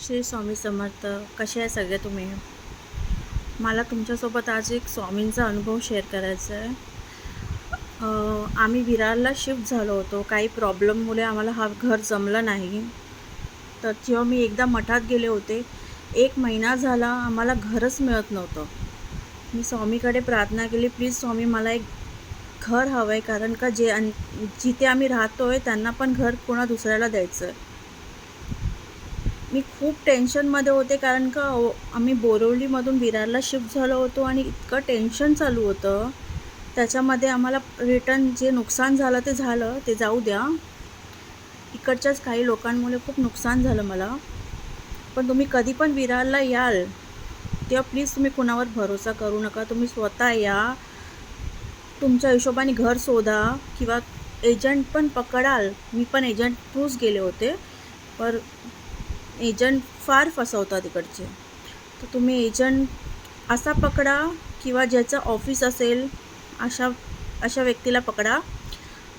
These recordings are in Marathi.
श्री स्वामी समर्थ. कसे आहे सगळे तुम्ही? मला तुमच्यासोबत आज एक स्वामींचा अनुभव शेअर करायचा आहे. आम्ही विरारला शिफ्ट झालो होतो. काही प्रॉब्लेममुळे आम्हाला हा घर जमलं नाही. तर जेव्हा मी एकदा मठात गेले होते, 1 महिना झाला आम्हाला घरच मिळत नव्हतं. मी स्वामीकडे प्रार्थना केली, प्लीज स्वामी मला एक घर हवं आहे, कारण का जिथे आम्ही राहतो आहे त्यांना पण घर कोणा दुसऱ्याला द्यायचं आहे. मी खूप टेन्शनमध्ये होते, कारण का आम्ही बोरिवलीमधून विरारला शिफ्ट झालो होतो आणि इतकं टेन्शन चालू होतं. त्याच्यामध्ये आम्हाला रिटर्न जे नुकसान झालं ते झालं, ते जाऊ द्या. इकडच्याच काही लोकांमुळे खूप नुकसान झालं मला. पण तुम्ही कधी पण विरारला याल तेव्हा प्लीज तुम्ही कुणावर भरोसा करू नका. तुम्ही स्वतः या, तुमच्या हिशोबाने घर शोधा किंवा एजंट पण पकडाल. मी पण एजंट थ्रूच गेले होते, पर एजंट फार फसवतात इकडचे. तर तुम्ही एजंट असा पकडा किंवा ज्याचं ऑफिस असेल अशा व्यक्तीला पकडा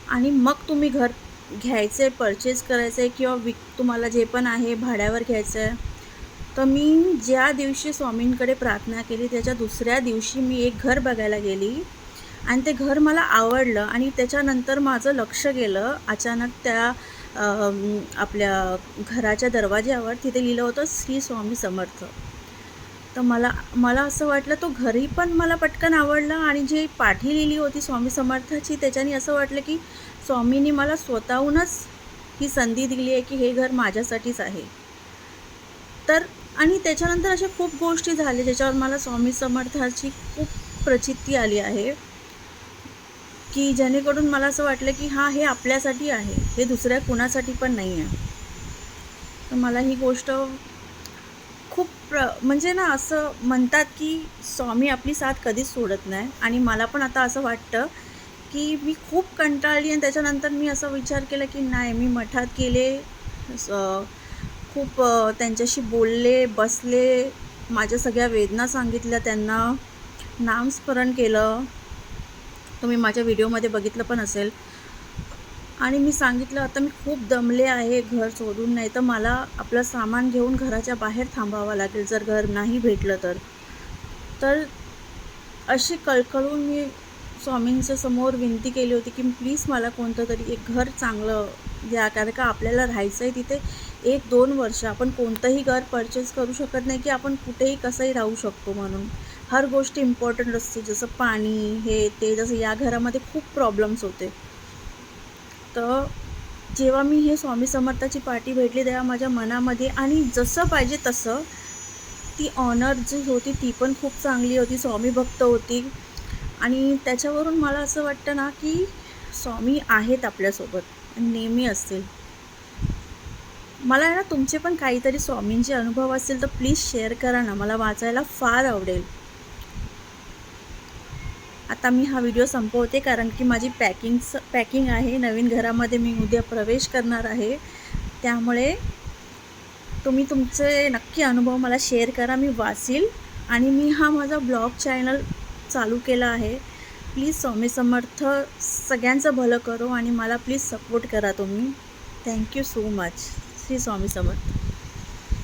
आणि मग तुम्ही घर घ्यायचं आहे, परचेस करायचं आहे किंवा तुम्हाला जे पण आहे भाड्यावर घ्यायचं आहे. तर मी ज्या दिवशी स्वामींकडे प्रार्थना केली त्याच्या दुसऱ्या दिवशी मी एक घर बघायला गेली आणि ते घर मला आवडलं आणि त्याच्यानंतर माझं लक्ष गेलं अचानक त्या आपल्या घराच्या दरवाज्यावर तिथे लिहिलं होतं श्री स्वामी समर्थ. तर मला असं वाटलं तो घरी पण मला पटकन आवडला आणि जी पाठी लिहिली होती स्वामी समर्थाची त्याच्याने असं वाटलं की स्वामींनी मला स्वतःहूनच ही संधी दिली आहे की हे घर माझ्यासाठीच आहे. तर आणि त्याच्यानंतर अशा खूप गोष्टी झाल्या ज्याच्यावर मला स्वामी समर्थाची खूप प्रचिती आली आहे, की जेणेकरून मला असं वाटलं की हे आपल्यासाठी आहे, हे दुसऱ्या कुणासाठी पण नाही आहे. तर मला ही गोष्ट खूप म्हणजे ना असं म्हणतात की स्वामी आपली साथ कधीच सोडत नाही. आणि मला पण आता असं वाटतं की मी खूप कंटाळली आणि त्याच्यानंतर मी असा विचार केला की नाही, मी मठात गेले, खूप त्यांच्याशी बोलले, बसले, माझ्या सगळ्या वेदना सांगितल्या त्यांना, नामस्मरण केलं. तुम्ही माझ्या व्हिडिओमध्ये बघितलं पण असेल. आणि मी सांगितलं आता मी खूप दमले आहे घर सोडून, नाही तर मला आपलं सामान घेऊन घराच्या बाहेर थांबावं लागेल जर घर नाही भेटलं तर अशी कळकळून मी स्वामींच्या समोर विनंती केली होती की प्लीज मला कोणतं तरी एक घर चांगलं द्या, कारण का आपल्याला राहायचं आहे तिथे 1-2 वर्ष. आपण कोणतंही घर परचेस करू शकत नाही की आपण कुठेही कसंही राहू शकतो म्हणून. हर गोष्ट इम्पॉर्टंट असते, जसं पाणी हे ते. जसं या घरामध्ये खूप प्रॉब्लेम्स होते. तर जेव्हा मी हे स्वामी समर्थाची पाठी भेटली तेव्हा माझ्या मनामध्ये आणि जसं पाहिजे तसं ती ऑनर जी होती ती पण खूप चांगली होती, स्वामी भक्त होती. आणि त्याच्यावरून मला असं वाटतं ना की स्वामी आहेत आपल्यासोबत आणि नेहमी असतील. मला ना तुमचे पण काहीतरी स्वामींचे अनुभव असतील तर प्लीज शेअर करा ना, मला वाचायला फार आवडेल. आता मी हा व्हिडिओ संपवते, कारण की माझी पॅकिंग आहे. नवीन घरामध्ये मी उद्या प्रवेश करणार आहे. त्यामुळे तुम्ही तुमचे नक्की अनुभव मला शेअर करा, मी वाचील. आणि मी माझा ब्लॉग चॅनल चालू केला आहे. प्लीज स्वामी समर्थ सगळ्यांचं भलं करो आणि मला प्लीज सपोर्ट करा तुम्ही. Thank you so much. Shri Swami समर्थ.